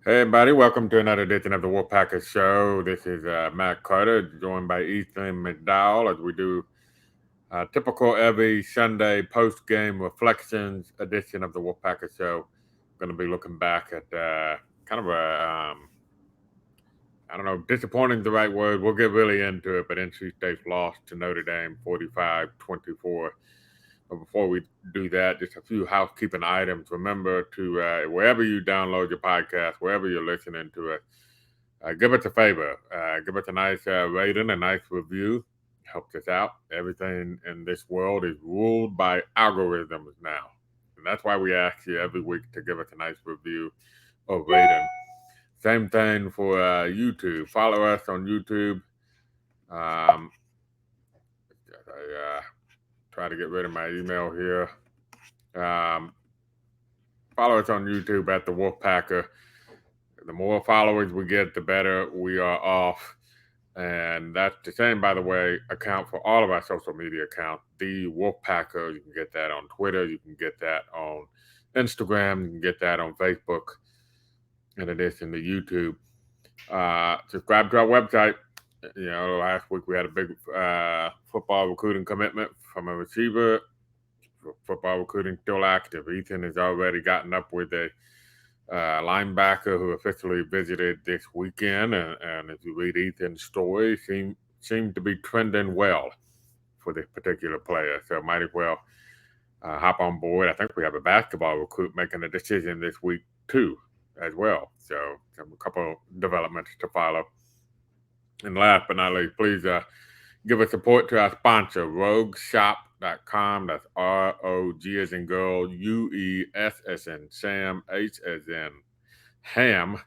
Hey, everybody, welcome to another edition of the Wolfpacker Show. This is Matt Carter, joined by Ethan McDowell as we do typical every Sunday post game reflections edition of the Wolfpacker Show. Going to be looking back at kind of I don't know, disappointing is the right word. We'll get really into it, but NC State lost to Notre Dame 45-24. But before we do that, just a few housekeeping items. Remember to, wherever you download your podcast, wherever you're listening to it, give us a favor. Give us a nice rating, a nice review. Helps us out. Everything in this world is ruled by algorithms now. And that's why we ask you every week to give us a nice review or rating. Same thing for YouTube. Follow us on YouTube. Um, I try to get rid of my email here. Um, Follow us on YouTube at the Wolfpacker. The more followers we get, the better we are off. And that's the same, by the way, account for all of our social media accounts. The Wolfpacker, you can get that on Twitter, you can get that on Instagram, you can get that on Facebook, in addition to YouTube. Subscribe to our website. Last week we had a big football recruiting commitment from a receiver. Football recruiting still active. Ethan has already gotten up with a linebacker who officially visited this weekend, and if you read Ethan's story, seemed to be trending well for this particular player. So might as well hop on board. I think we have a basketball recruit making a decision this week too, as well. So a couple developments to follow. And last but not least, please give a support to our sponsor, RogueShop.com. That's ROG as in girl, UES as in Sam, H as in ham,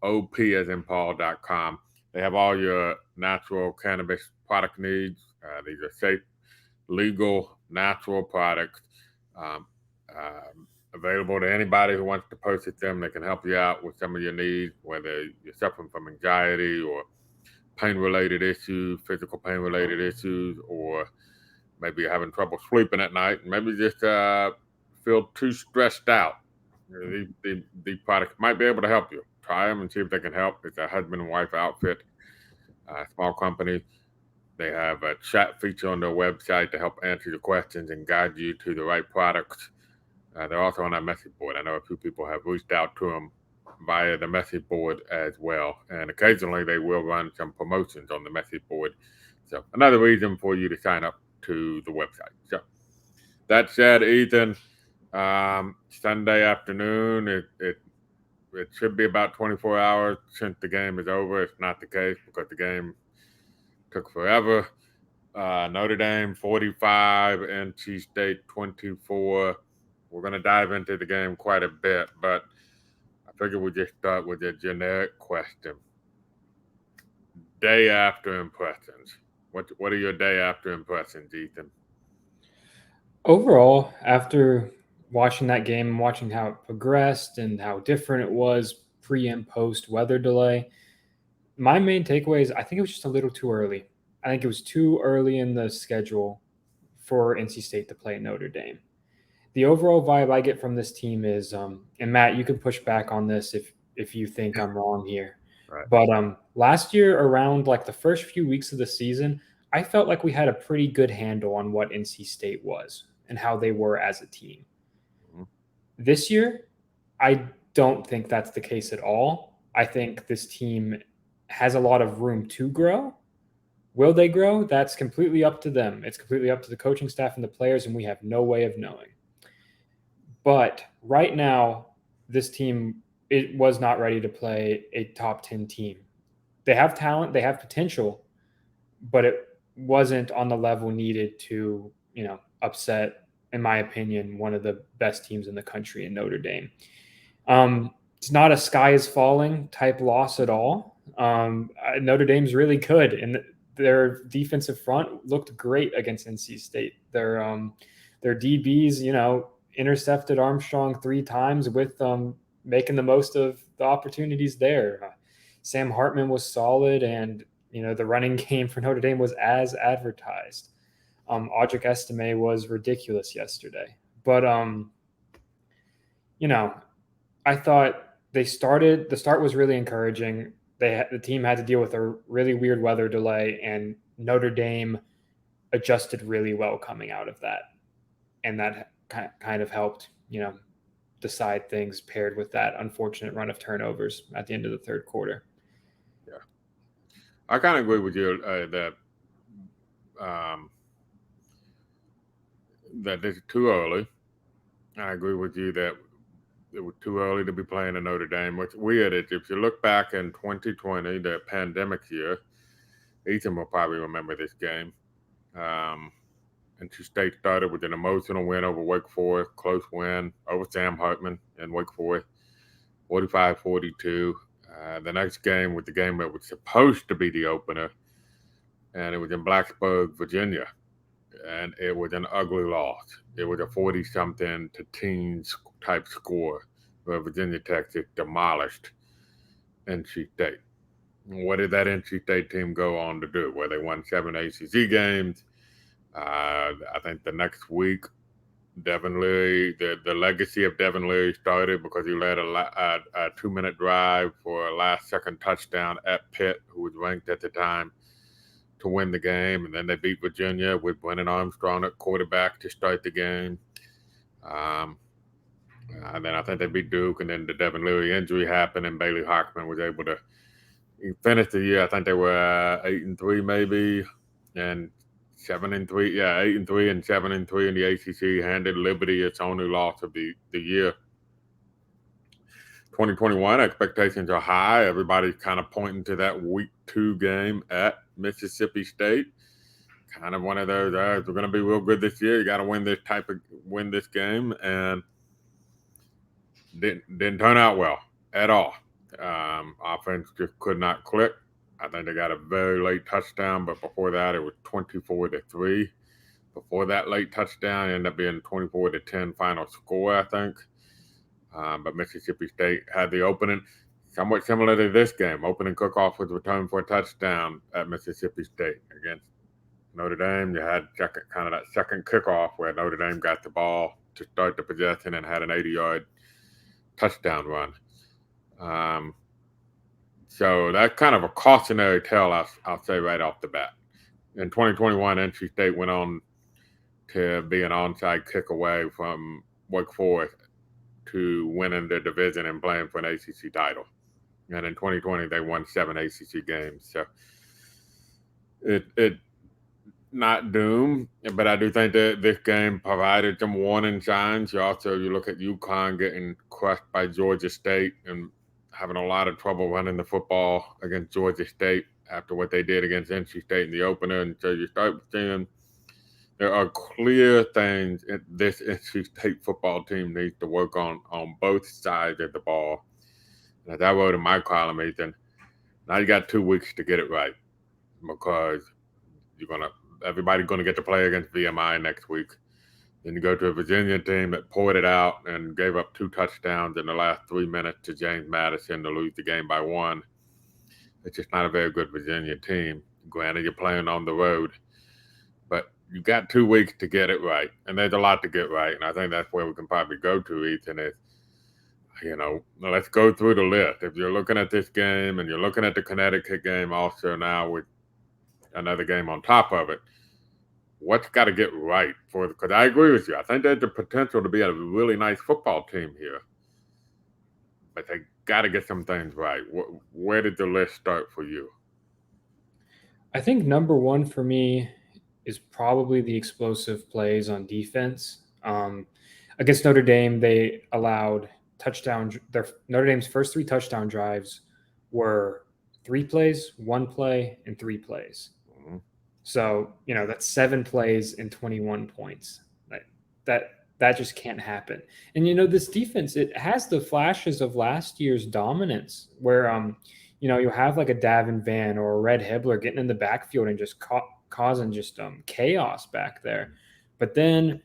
OP as in Paul.com. They have all your natural cannabis product needs. These are safe, legal, natural products available to anybody who wants to purchase them. They can help you out with some of your needs, whether you're suffering from anxiety or pain-related issues, physical pain-related issues, or maybe you're having trouble sleeping at night, maybe just feel too stressed out. These products might be able to help you. Try them and see if they can help. It's a husband and wife outfit, small company. They have a chat feature on their website to help answer your questions and guide you to the right products. They're also on our message board. I know a few people have reached out to them via the message board as well. And occasionally they will run some promotions on the message board. So another reason for you to sign up to the website. So that said, Ethan, Sunday afternoon, it should be about 24 hours since the game is over. It's not the case because the game took forever. Notre Dame 45, NC State 24. We're going to dive into the game quite a bit, but I figure we just start with a generic question. Day after impressions. What are your day after impressions, Ethan? Overall, after watching that game and watching how it progressed and how different it was pre and post weather delay, my main takeaway is I think it was just a little too early. I think it was too early in the schedule for NC State to play Notre Dame. The overall vibe I get from this team is, and Matt, you can push back on this if you think I'm wrong here, Right. but last year around like the first few weeks of the season, I felt like we had a pretty good handle on what NC State was and how they were as a team. Mm-hmm. This year, I don't think that's the case at all. I think this team has a lot of room to grow. Will they grow? That's completely up to them. It's completely up to the coaching staff and the players, and we have no way of knowing. But right now, this team it was not ready to play a top 10 team. They have talent, they have potential, but it wasn't on the level needed to, upset, in my opinion, one of the best teams in the country in Notre Dame. It's not a sky is falling type loss at all. Notre Dame's really good, and their defensive front looked great against NC State. Their DBs, intercepted Armstrong 3 times with making the most of the opportunities there. Sam Hartman was solid, and the running game for Notre Dame was as advertised. Audric Estime was ridiculous yesterday, but I thought The start was really encouraging. The team had to deal with a really weird weather delay, and Notre Dame adjusted really well coming out of that, and that kind of helped, decide things paired with that unfortunate run of turnovers at the end of the third quarter. Yeah, I kind of agree with you that that this is too early. I agree with you that it was too early to be playing in Notre Dame. What's weird is if you look back in 2020, the pandemic year, Ethan will probably remember this game. NC State started with an emotional win over Wake Forest, close win over Sam Hartman in Wake Forest, 45-42. The next game was the game that was supposed to be the opener, and it was in Blacksburg, Virginia. And it was an ugly loss. It was a 40-something to teens type score where Virginia Tech just demolished NC State. What did that NC State team go on to do? Where they won 7 ACC games. I think the next week, Devin Leary, the legacy of Devin Leary started because he led a 2-minute drive for a last-second touchdown at Pitt, who was ranked at the time, to win the game. And then they beat Virginia with Brennan Armstrong at quarterback to start the game. And then I think they beat Duke, and then the Devin Leary injury happened, and Bailey Hockman was able to finish the year. I think they were 8-3 maybe, and 7-3. Yeah, 8-3 and 7-3 in the ACC. Handed Liberty its only loss of the year. 2021 expectations are high. Everybody's kind of pointing to that week 2 game at Mississippi State. Kind of one of those. We're going to be real good this year. You got to win this game, and didn't turn out well at all. Offense just could not click. I think they got a very late touchdown, but before that, it was 24-3. Before that late touchdown, it ended up being 24-10 final score, I think. But Mississippi State had the opening, somewhat similar to this game. Opening kickoff was returned for a touchdown at Mississippi State against Notre Dame. You had that second kickoff where Notre Dame got the ball to start the possession and had an 80-yard touchdown run. So that's kind of a cautionary tale, I'll say right off the bat. In 2021, NC State went on to be an onside kick away from Wake Forest to winning the division and playing for an ACC title. And in 2020, they won 7 ACC games. So it not doomed, but I do think that this game provided some warning signs. You look at UConn getting crushed by Georgia State and having a lot of trouble running the football against Georgia State after what they did against NC State in the opener. And so you start seeing there are clear things this NC State football team needs to work on both sides of the ball. And as I wrote in my column, Ethan, now you got 2 weeks to get it right, because everybody's going to get to play against VMI next week. Then you go to a Virginia team that poured it out and gave up 2 touchdowns in the last 3 minutes to James Madison to lose the game by 1. It's just not a very good Virginia team. Granted, you're playing on the road, but you got 2 weeks to get it right, and there's a lot to get right. And I think that's where we can probably go to, Ethan, is, let's go through the list. If you're looking at this game and you're looking at the Connecticut game also now with another game on top of it, what's got to get right because I agree with you. I think there's the potential to be a really nice football team here, but they got to get some things right. Where did the list start for you? I think number 1 for me is probably the explosive plays on defense. Against Notre Dame, they allowed Notre Dame's first 3 touchdown drives were 3 plays, 1 play, and 3 plays. Mm-hmm. So, that's 7 plays and 21 points. That just can't happen. And, this defense, it has the flashes of last year's dominance where, you have like a Davin Van or a Red Hibbler getting in the backfield and just causing just chaos back there. But then,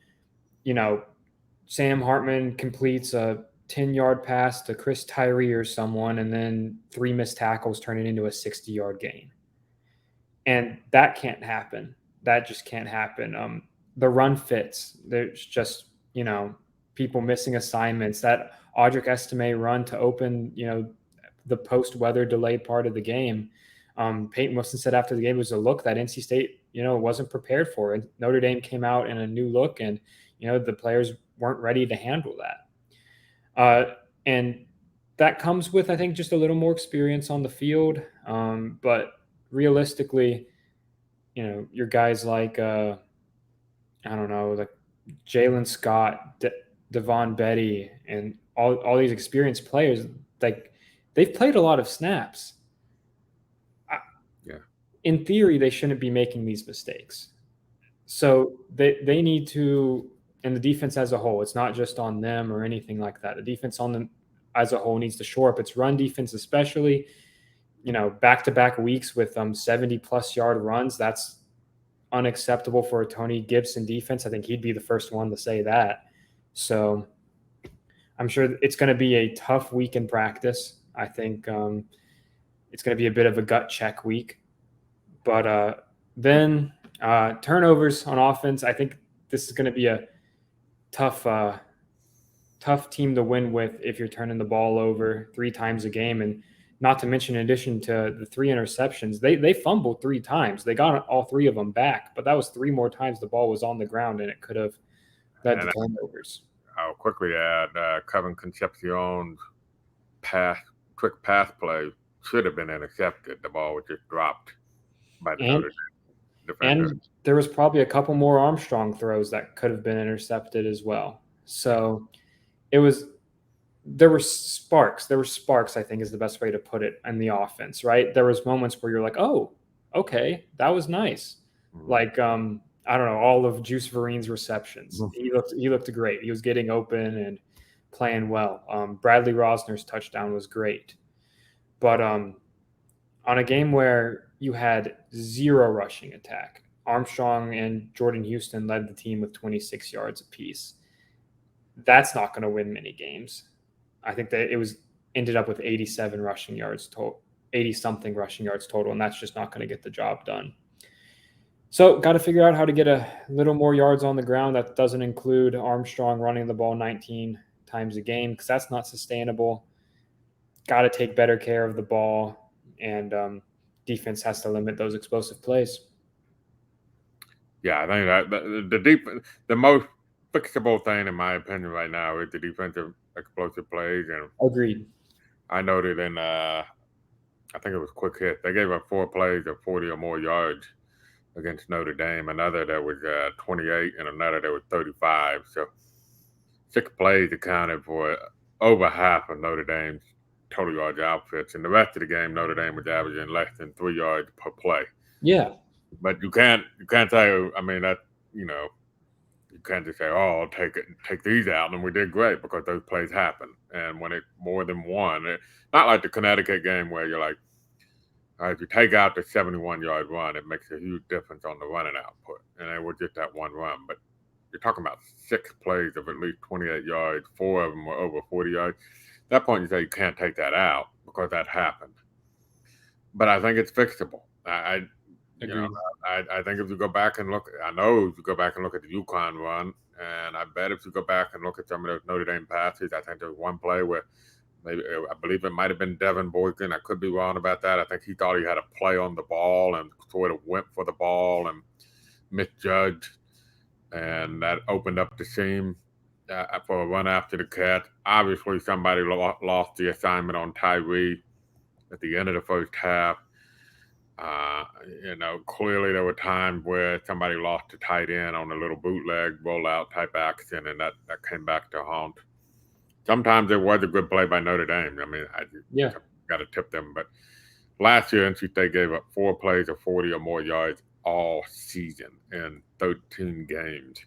Sam Hartman completes a 10-yard pass to Chris Tyree or someone, and then 3 missed tackles turn it into a 60-yard gain. And that can't happen. That just can't happen. The run fits. There's just, people missing assignments. That Audric Estime run to open, the post-weather delayed part of the game. Peyton Wilson said after the game it was a look that NC State, wasn't prepared for. And Notre Dame came out in a new look, and, the players weren't ready to handle that. And that comes with, I think, just a little more experience on the field. But realistically, your guys like, I don't know, like Jalen Scott, Devon Betty, and all these experienced players, like they've played a lot of snaps. Yeah. In theory, they shouldn't be making these mistakes. So they need to, and the defense as a whole, it's not just on them or anything like that. The defense on them as a whole needs to shore up its run defense, especially, back-to-back weeks with 70-plus yard runs. That's unacceptable for a Tony Gibson defense. I think he'd be the first one to say that. So I'm sure it's going to be a tough week in practice. I think it's going to be a bit of a gut check week. But then turnovers on offense, I think this is going to be a tough team to win with if you're turning the ball over 3 times a game. And not to mention, in addition to the 3 interceptions, they fumbled 3 times. They got all 3 of them back, but that was 3 more times the ball was on the ground, and it could have led to turnovers. I'll quickly add Kevin Concepcion's quick pass play should have been intercepted. The ball was just dropped by the Notre Dame defender. And there was probably a couple more Armstrong throws that could have been intercepted as well. So there were sparks, I think is the best way to put it, in the offense, right? There was moments where you're like, oh, okay, that was nice. Mm-hmm. Like, I don't know, all of Juice Verine's receptions. Mm-hmm. He looked great. He was getting open and playing well. Bradley Rosner's touchdown was great. But on a game where you had 0 rushing attack, Armstrong and Jordan Houston led the team with 26 yards apiece. That's not going to win many games. I think that it ended up with 87 rushing yards total, 80-something rushing yards total, and that's just not going to get the job done. So got to figure out how to get a little more yards on the ground. That doesn't include Armstrong running the ball 19 times a game, because that's not sustainable. Got to take better care of the ball, and defense has to limit those explosive plays. Yeah, I think the most fixable thing, in my opinion, right now is the defensive explosive plays. And agreed. I noted in, I think it was Quick Hit, they gave up 4 plays of 40 or more yards against Notre Dame. Another that was 28, and another that was 35. So 6 plays accounted for over half of Notre Dame's total yards outfits, and the rest of the game, Notre Dame was averaging less than 3 yards per play. Yeah, but you can't say, I mean, that, you can't just say, oh, I'll take these out, and we did great, because those plays happen. And when it's more than one, not like the Connecticut game where you're like, all right, if you take out the 71-yard run, it makes a huge difference on the running output, and it was just that one run. But you're talking about 6 plays of at least 28 yards, 4 of them were over 40 yards. At that point, you say you can't take that out because that happened. But I think it's fixable. I think if you go back and look, I know if you go back and look at the UConn run, and I bet if you go back and look at some of those Notre Dame passes, I think there was one play where maybe, I believe it might have been Devin Boykin. I could be wrong about that. I think he thought he had a play on the ball and sort of went for the ball and misjudged, and that opened up the seam for a run after the catch. Obviously, somebody lost the assignment on Tyree at the end of the first half. Clearly there were times where somebody lost a tight end on a little bootleg rollout type action, and that came back to haunt. Sometimes it was a good play by Notre Dame. I mean, I got to tip them. But last year, NC State gave up 4 plays of 40 or more yards all season in 13 games.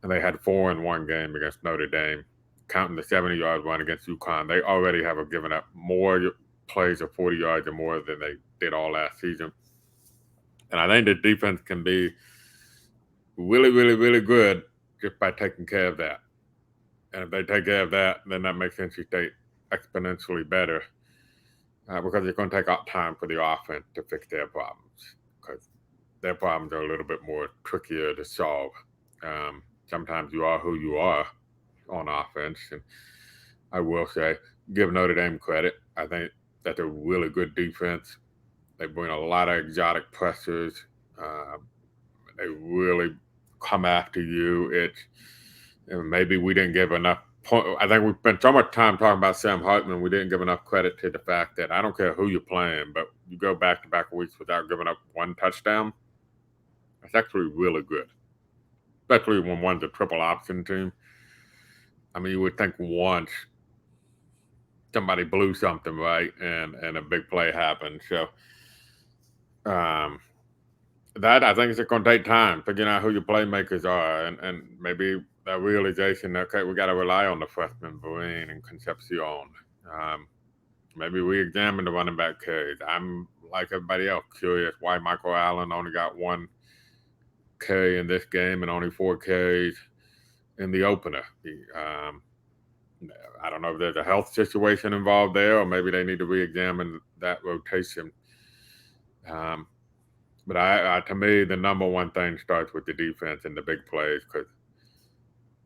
And they had 4 in one game against Notre Dame, counting the 70-yard run against UConn. They already have given up more plays of 40 yards or more than they did all last season. And I think the defense can be really, really, really good just by taking care of that. And if they take care of that, then that makes NC State exponentially better, because it's going to take time for the offense to fix their problems, because their problems are a little bit more trickier to solve. Sometimes you are who you are on offense, and I will say, give Notre Dame credit. I think that they're really good defense. They bring a lot of exotic pressures. Uh, they really come after you. Maybe we didn't give enough. I think we spent so much time talking about Sam Hartman, we didn't give enough credit to the fact that I don't care who you're playing, but you go back-to-back weeks without giving up one touchdown. That's actually really good, especially when one's a triple option team. I mean, you would think once somebody blew something right and a big play happened. So that I think it's going to take time figuring out who your playmakers are, and maybe that realization. Okay, we got to rely on the freshman Vereen and Concepcion. Maybe we examine the running back carries. I'm like everybody else curious why Michael Allen only got one carry in this game and only 4 carries in the opener. I don't know if there's a health situation involved there, or maybe they need to re-examine that rotation. But to me, the number one thing starts with the defense and the big plays, because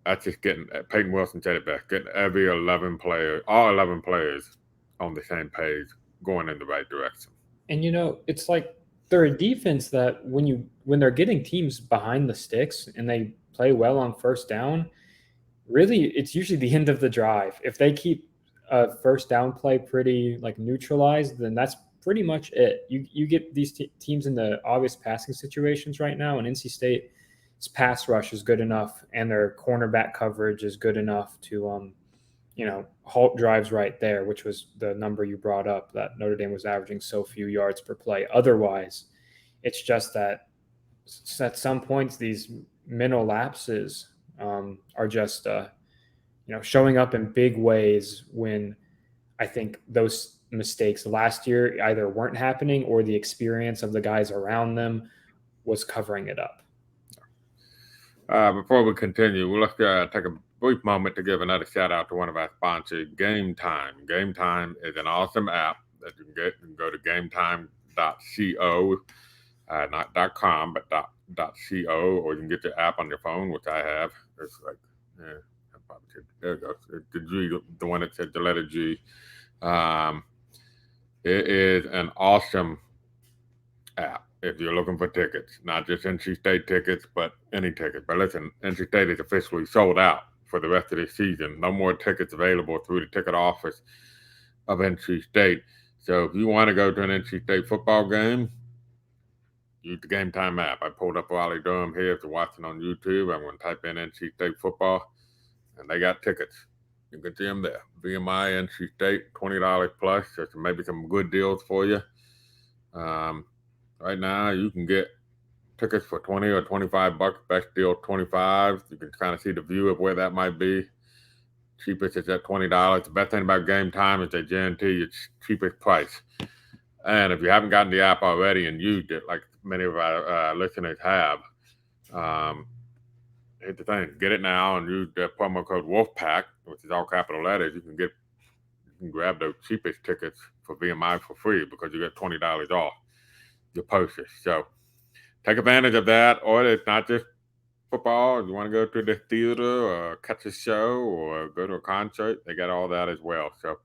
that's just getting. Peyton Wilson said it best: getting all 11 players on the same page, going in the right direction. And it's like they're a defense that when they're getting teams behind the sticks and they play well on first down, really it's usually the end of the drive. If they keep a first down play pretty like neutralized, then that's pretty much it. You get these teams in the obvious passing situations right now, and NC State's pass rush is good enough, and their cornerback coverage is good enough to halt drives right there, which was the number you brought up, that Notre Dame was averaging so few yards per play. Otherwise, it's just that at some points these mental lapses are just showing up in big ways when I think those mistakes last year either weren't happening or the experience of the guys around them was covering it up. Before we continue, let's take a brief moment to give another shout out to one of our sponsors, Game Time. Game Time is an awesome app that you can get. You can go to gametime.co, not .com, but .co, or you can get the app on your phone, which I have. It's like, there it goes. The G, the one that said the letter G. It is an awesome app if you're looking for tickets, not just NC State tickets, but any ticket. But listen, NC State is officially sold out for the rest of the season. No more tickets available through the ticket office of NC State. So if you want to go to an NC State football game, use the Game Time app. I pulled up Raleigh Durham here. If you're watching on YouTube, I'm going to type in NC State football, and they got tickets. You can see them there. VMI, NC State, $20 plus. There's maybe some good deals for you. Right now, you can get tickets for $20 or $25. Best deal, $25. You can kind of see the view of where that might be. Cheapest is at $20. The best thing about Game Time is they guarantee you cheapest price. And if you haven't gotten the app already and used it, like many of our listeners have, here's the thing: get it now and use the promo code Wolfpack, which is all capital letters. You can grab the cheapest tickets for VMI for free because you get $20 off your purchase. So take advantage of that. Or it's not just football. If you want to go to the theater or catch a show or go to a concert, they got all that as well. So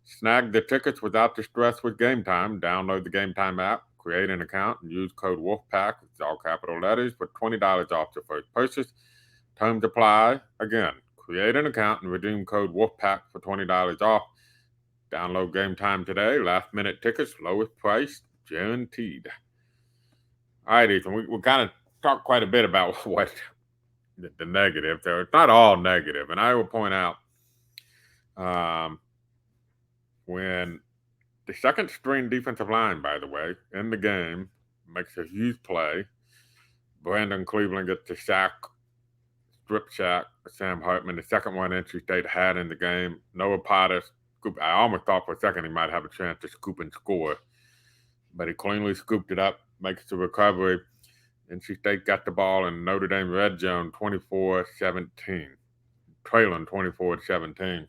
snag the tickets without the stress with Game Time. Download the Game Time app, create an account, and use code Wolfpack, which is all capital letters, for $20 off your first purchase. Terms apply. Again, create an account and redeem code Wolfpack for $20 off. Download Game Time today. Last minute tickets, lowest price, guaranteed. All right, Ethan, we kind of talked quite a bit about what the negative there. It's not all negative. And I will point out when the second string defensive line, by the way, in the game, makes a huge play. Brandon Cleveland gets the strip sack, Sam Hartman, the second one NC State had in the game. Noah Potter, I almost thought for a second he might have a chance to scoop and score, but he cleanly scooped it up, makes the recovery. NC State got the ball in Notre Dame red zone 24-17, trailing 24-17. And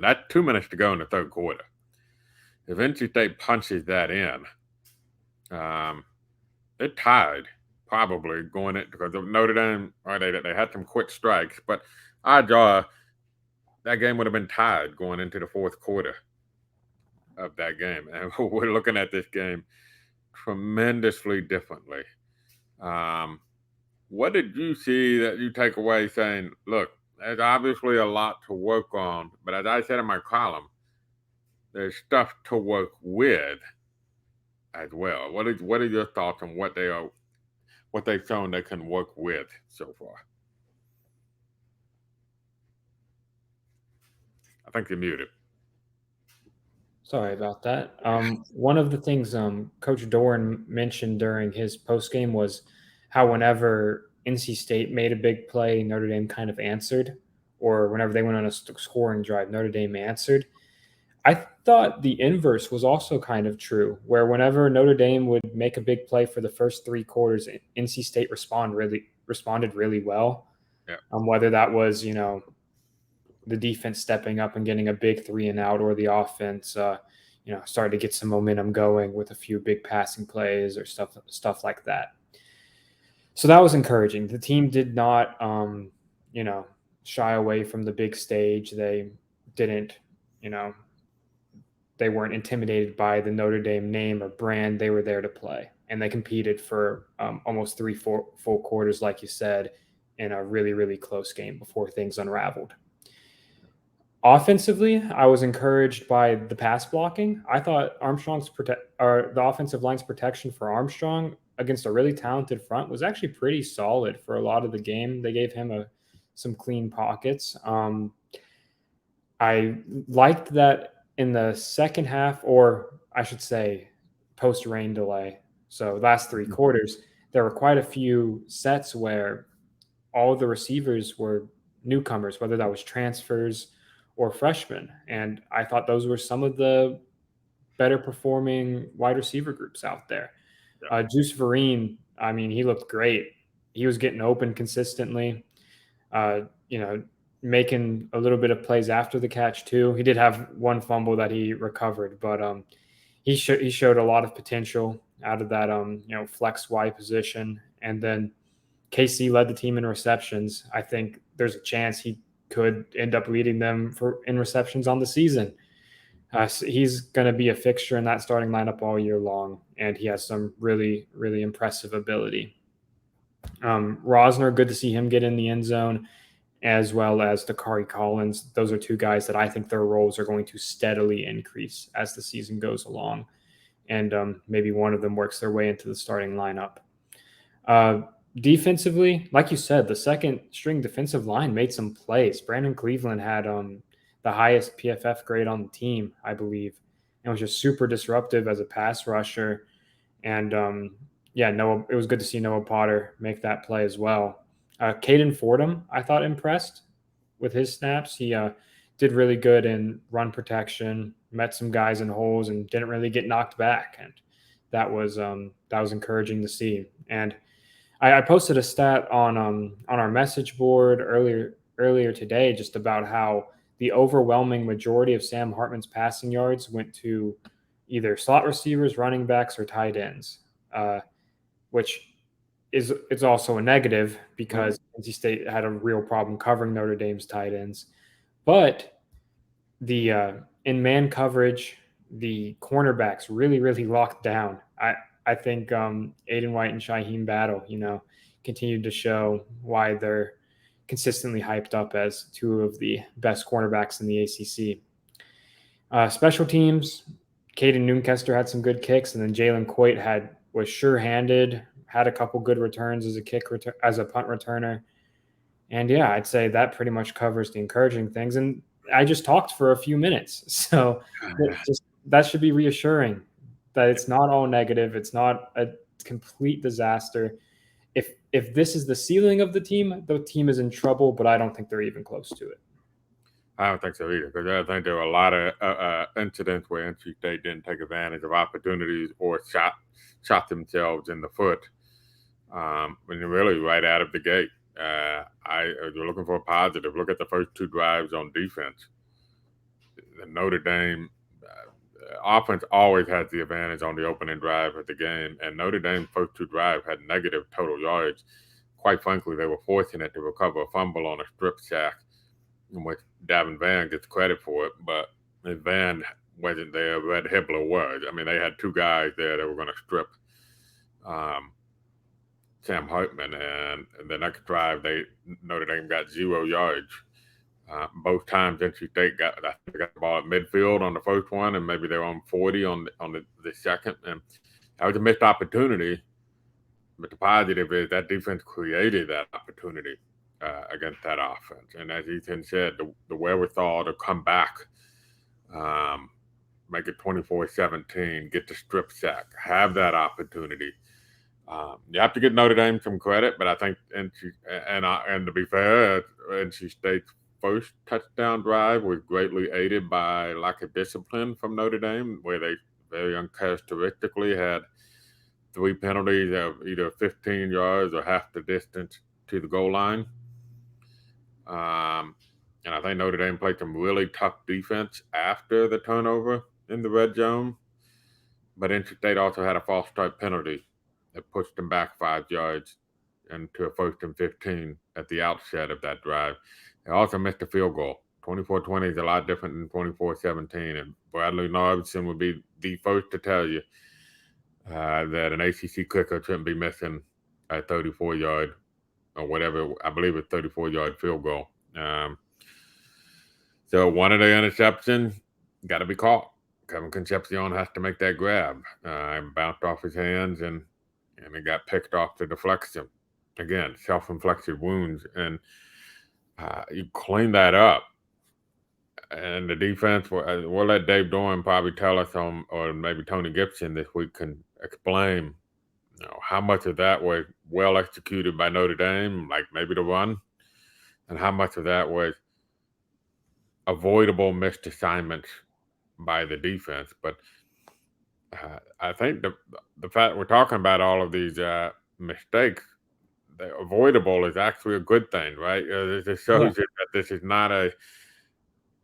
that's 2 minutes to go in the third quarter. If NC State punches that in, it tied probably going it because of Notre Dame. Right, they had some quick strikes, but odds are that game would have been tied going into the fourth quarter of that game. And we're looking at this game tremendously differently. Um, what did you see that you take away saying, look, there's obviously a lot to work on, but as I said in my column, there's stuff to work with as well. What are your thoughts on what they've shown they can work with so far? I think you're muted. Sorry about that. One of the things Coach Doran mentioned during his post game was how whenever NC State made a big play, Notre Dame kind of answered, or whenever they went on a scoring drive, Notre Dame answered. I thought the inverse was also kind of true, where whenever Notre Dame would make a big play for the first 3 quarters, NC State responded really well. Yeah. Whether that was the defense stepping up and getting a big 3-and-out, or the offense started to get some momentum going with a few big passing plays or stuff like that. So that was encouraging. The team did not shy away from the big stage. They didn't they weren't intimidated by the Notre Dame name or brand. They were there to play, and they competed for almost 3 full quarters, like you said, in a really, really close game before things unraveled. Offensively, I was encouraged by the pass blocking. I thought the offensive line's protection for Armstrong against a really talented front was actually pretty solid for a lot of the game. They gave him some clean pockets. I liked that in the second half, or I should say post-rain delay, so last 3 quarters, there were quite a few sets where all the receivers were newcomers, whether that was transfers or freshmen. And I thought those were some of the better performing wide receiver groups out there. Yeah. Juice Vereen, I mean, he looked great. He was getting open consistently, making a little bit of plays after the catch too. He did have one fumble that he recovered, but he showed a lot of potential out of that flex Y position. And then KC led the team in receptions. I think there's a chance he could end up leading them in receptions on the season. So he's going to be a fixture in that starting lineup all year long, and he has some really, really impressive ability. Rosner, good to see him get in the end zone, as well as Dakari Collins. Those are 2 guys that I think their roles are going to steadily increase as the season goes along, and maybe one of them works their way into the starting lineup. Defensively, like you said, the second string defensive line made some plays. Brandon Cleveland had the highest PFF grade on the team, I believe, and was just super disruptive as a pass rusher. And it was good to see Noah Potter make that play as well. Caden Fordham, I thought, impressed with his snaps. He did really good in run protection, met some guys in holes, and didn't really get knocked back. And that was encouraging to see. And I posted a stat on our message board earlier today just about how the overwhelming majority of Sam Hartman's passing yards went to either slot receivers, running backs, or tight ends, which is also a negative because NC State had a real problem covering Notre Dame's tight ends. But the in man coverage, the cornerbacks really, really locked down. I think Aiden White and Shaheem Battle, continued to show why they're consistently hyped up as 2 of the best cornerbacks in the ACC. Special teams, Caden Noonkester had some good kicks, and then Jalen Coit was sure-handed, had a couple good returns as a punt returner. And yeah, I'd say that pretty much covers the encouraging things. And I just talked for a few minutes, so that should be reassuring that it's not all negative. It's not a complete disaster. If this is the ceiling of the team is in trouble, but I don't think they're even close to it. I don't think so either, because I think there were a lot of incidents where NC State didn't take advantage of opportunities or shot themselves in the foot. When you're really right out of the gate. If you're looking for a positive, look at the first 2 drives on defense. The Notre Dame offense always has the advantage on the opening drive of the game, and Notre Dame's first 2 drives had negative total yards. Quite frankly, they were fortunate to recover a fumble on a strip sack, in which Davin Van gets credit for it, but if Van wasn't there, Red Hibbler was. I mean, they had two guys there that were going to strip Sam Hartman, and the next drive, Notre Dame got 0 yards. Both times NC State got the ball at midfield on the first one, and maybe they were on 40 on the second, and that was a missed opportunity. But the positive is that defense created that opportunity against that offense, and as Ethan said, the wherewithal to come back, make it 24-17, get the strip sack, have that opportunity. You have to give Notre Dame some credit, but I think and to be fair, NC State's first touchdown drive was greatly aided by lack of discipline from Notre Dame, where they very uncharacteristically had 3 penalties of either 15 yards or half the distance to the goal line. And I think Notre Dame played some really tough defense after the turnover in the red zone. But NC State also had a false start penalty that pushed them back 5 yards into a 1st and 15 at the outset of that drive. They also missed a field goal. 24-20 is a lot different than 24-17. And Bradley Norbson would be the first to tell you that an ACC kicker shouldn't be missing a 34-yard or whatever, I believe it's 34-yard field goal. So one of the interceptions got to be caught. Kevin Concepcion has to make that grab. It bounced off his hands and it got picked off the deflection. Again, self-inflicted wounds. And you clean that up. And the defense, we'll let Dave Doran probably tell us or maybe Tony Gibson this week can explain how much of that was well executed by Notre Dame, like maybe the run, and how much of that was avoidable missed assignments by the defense. But I think the fact we're talking about all of these mistakes, the avoidable is actually a good thing, right? This shows you that this is not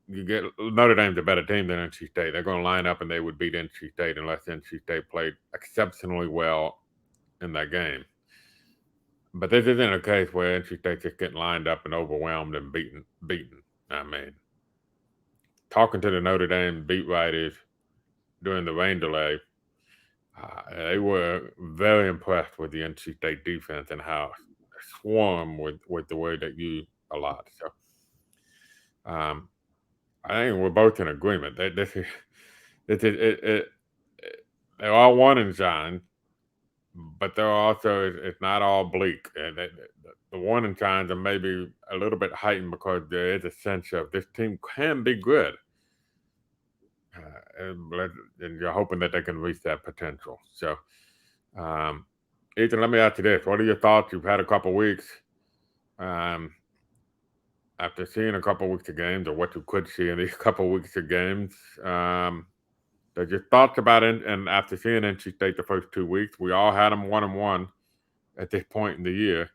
Notre Dame's a better team than NC State. They're going to line up and they would beat NC State unless NC State played exceptionally well in that game. But this isn't a case where NC State's just getting lined up and overwhelmed and beaten. I mean, talking to the Notre Dame beat writers during the rain delay, they were very impressed with the NC State defense and how swarm with the word that you a lot. So I think we're both in agreement. They're all warning signs, but they're also, it's not all bleak. And the warning signs are maybe a little bit heightened because there is a sense of this team can be good. And you're hoping that they can reach that potential. So, Ethan, let me ask you this. What are your thoughts? You've had a couple weeks. After seeing a couple weeks of games, or what you could see in these couple weeks of games, there's your thoughts about it. And after seeing NC State the first 2 weeks, we all had them 1-1 at this point in the year.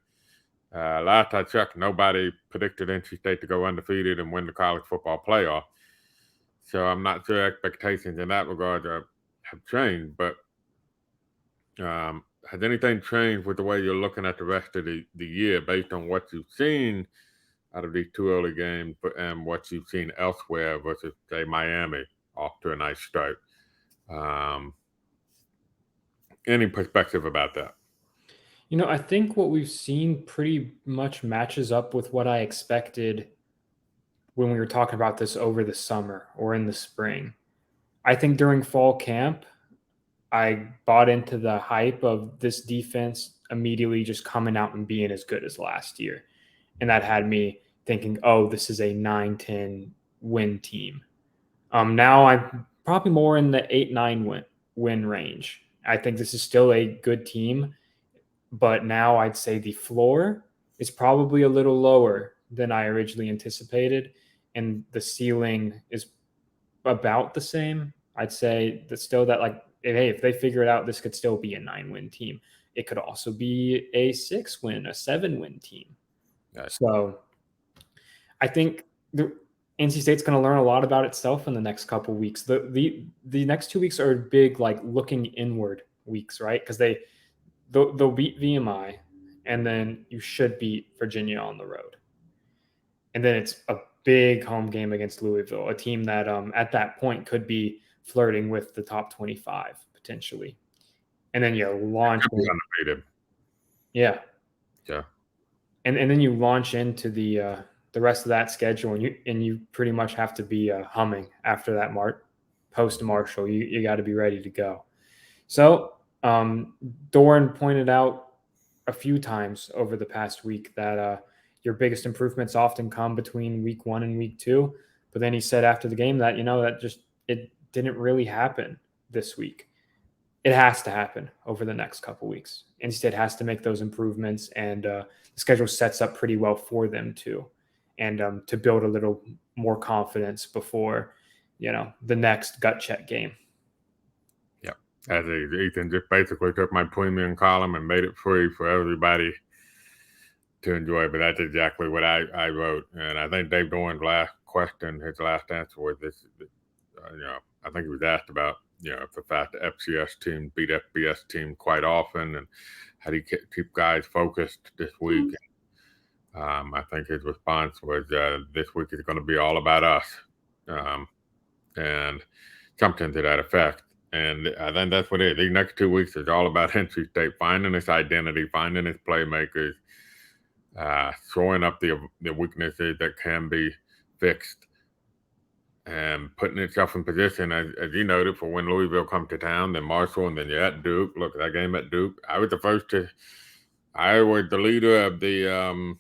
Last I checked, nobody predicted NC State to go undefeated and win the college football playoff. So I'm not sure expectations in that regard have changed. But has anything changed with the way you're looking at the rest of the year based on what you've seen out of these 2 early games and what you've seen elsewhere versus, say, Miami off to a nice start? Any perspective about that? I think what we've seen pretty much matches up with what I expected when we were talking about this over the summer or in the spring. I think during fall camp, I bought into the hype of this defense immediately just coming out and being as good as last year. And that had me thinking, oh, this is a 9-10 win team. Now I'm probably more in the 8-9 win range. I think this is still a good team, but now I'd say the floor is probably a little lower than I originally anticipated, and the ceiling is about the same. I'd say that still that, like, hey, if they figure it out, this could still be a 9-win team. It could also be a 6-win, a 7-win team. Nice. So I think the NC State's going to learn a lot about itself in the next couple of weeks. The next 2 weeks are big, like, looking inward weeks, right? Because they'll beat VMI, and then you should beat Virginia on the road. And then it's a big home game against Louisville, a team that at that point could be flirting with the top 25 potentially. And then you launch undefeated. Yeah. Yeah. And then you launch into the rest of that schedule, and you pretty much have to be humming after that post Marshall. You got to be ready to go. So Doran pointed out a few times over the past week that your biggest improvements often come between week 1 and week 2. But then he said after the game that that just it didn't really happen this week. It has to happen over the next couple weeks. Instead, has to make those improvements, and the schedule sets up pretty well for them too, and to build a little more confidence before the next gut check game. Yeah, as Ethan just basically took my premium column and made it free for everybody to enjoy. But that's exactly what I wrote, and I think Dave Doran's last question, his last answer was this. I think he was asked about the fact that FCS teams beat FBS teams quite often, and how do you keep guys focused this week? I think his response was, "This week is going to be all about us," and something to that effect. And I think that's what it is. These next 2 weeks is all about NC State finding its identity, finding its playmakers, throwing up the weaknesses that can be fixed, and putting itself in position, as you noted, for when Louisville comes to town, then Marshall, and then you're at Duke. Look, that game at Duke, I was the leader of the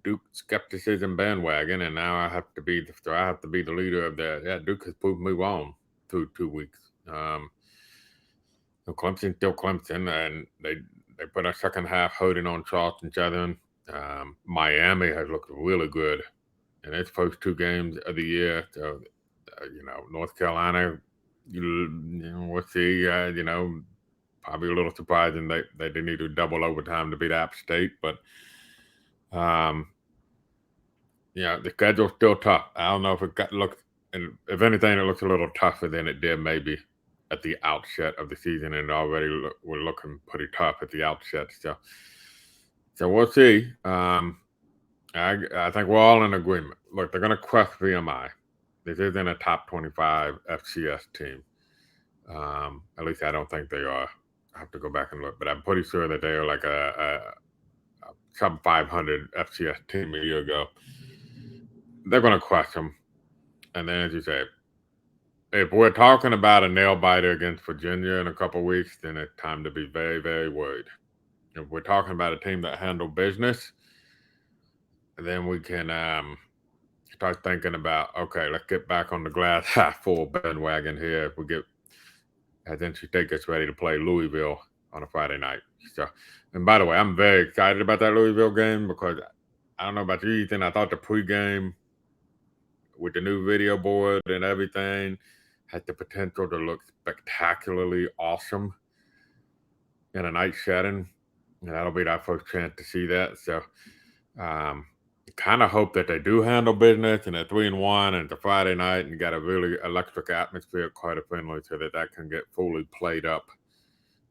Duke skepticism bandwagon, and now I have to be the leader of that. Yeah, Duke has proved me wrong through 2 weeks. Clemson's still Clemson, and they put a second half holding on Charleston Southern. Miami has looked really good in its first 2 games of the year. So, North Carolina, we'll see. Probably a little surprising they didn't need to double overtime to beat App State, but the schedule's still tough. I don't know if and if anything, it looks a little tougher than it did maybe at the outset of the season, and already we're looking pretty tough at the outset. So we'll see. I think we're all in agreement. Look, they're going to crush VMI. This isn't a top 25 FCS team. At least I don't think they are. I have to go back and look, but I'm pretty sure that they are like a sub 500 FCS team a year ago. They're going to crush them. And then, as you say, if we're talking about a nail biter against Virginia in a couple of weeks, then it's time to be very, very worried. If we're talking about a team that handle business, then we can start thinking about, okay, let's get back on the glass half full bandwagon here. If we get, as NC State gets ready to play Louisville on a Friday night. So, and by the way, I'm very excited about that Louisville game, because I don't know about you, Ethan. I thought the pregame with the new video board and everything had the potential to look spectacularly awesome in a night setting. And that'll be our first chance to see that. So, kind of hope that they do handle business, and they're 3-1, and it's a Friday night, and got a really electric atmosphere at Carter Finley, so that can get fully played up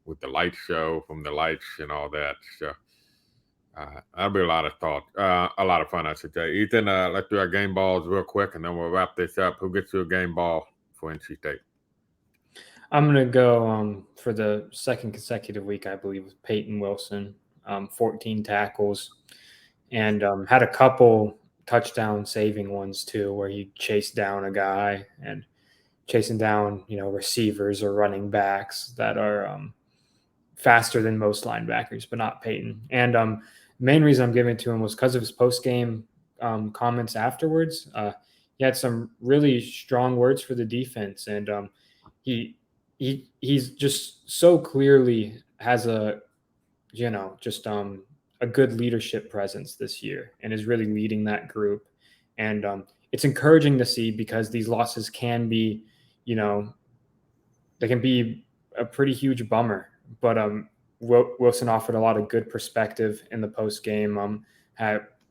with the light show from the lights and all that. So that'll be a lot of fun, I should say. Ethan, let's do our game balls real quick, and then we'll wrap this up. Who gets you a game ball for NC State? I'm going to go for the second consecutive week, I believe, with Peyton Wilson, 14 tackles. And had a couple touchdown saving ones too, where he chased down a guy and chasing down, receivers or running backs that are faster than most linebackers, but not Peyton. And the main reason I'm giving it to him was because of his post-game comments afterwards. He had some really strong words for the defense, and he's just so clearly has a good leadership presence this year, and is really leading that group. And it's encouraging to see, because these losses can be, they can be a pretty huge bummer. But Wilson offered a lot of good perspective in the post game.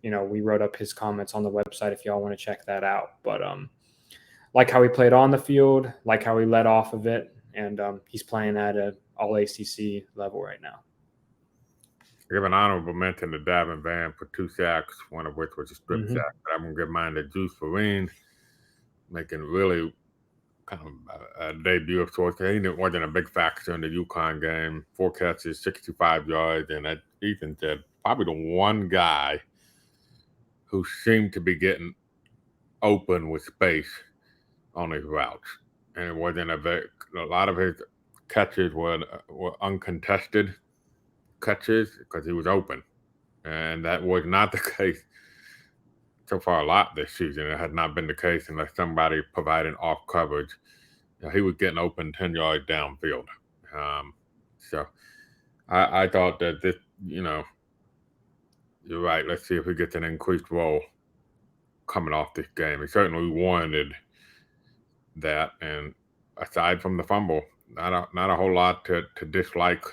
We wrote up his comments on the website if y'all want to check that out. But like how he played on the field, like how he led off of it, and he's playing at an all ACC level right now. give an honorable mention to Davin Van for 2 sacks, one of which was a strip Mhm. sack. But I'm going to give mine to Juice Vereen, making really kind of a debut of sorts. He wasn't a big factor in the UConn game. 4 catches, 65 yards, and as Ethan said, probably the one guy who seemed to be getting open with space on his routes. And it wasn't a lot of his catches were uncontested catches because he was open. And that was not the case so far a lot this season. It had not been the case unless somebody provided off coverage. He was getting open 10 yards downfield. So I thought that this, you're right. Let's see if he gets an increased role coming off this game. He certainly warranted that. And aside from the fumble, not a whole lot to dislike.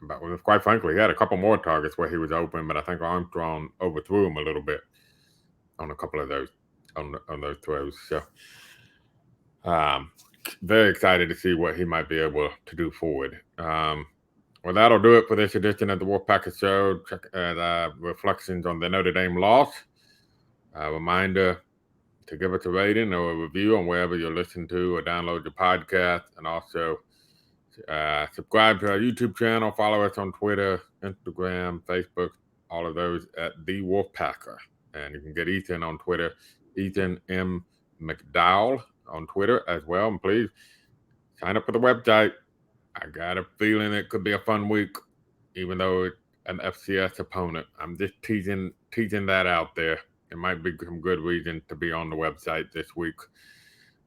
But quite frankly, he had a couple more targets where he was open, but I think Armstrong overthrew him a little bit on a couple of those on those throws. So very excited to see what he might be able to do forward. Well, that'll do it for this edition of the Wolfpacker Show. Check reflections on the Notre Dame loss. Reminder to give us a rating or a review on wherever you're listening to or download your podcast, and also subscribe to our YouTube channel. Follow us on Twitter, Instagram, Facebook, all of those at the Wolfpacker. And you can get Ethan on Twitter, Ethan M. McDowell on Twitter as well. And please sign up for the website. I got a feeling it could be a fun week, even though it's an FCS opponent. I'm just teasing that out there. It might be some good reason to be on the website this week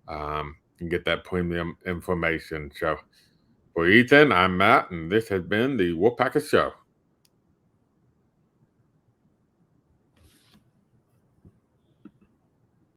and get that premium information. So for Ethan, I'm Matt, and this has been the Wolfpacker Show.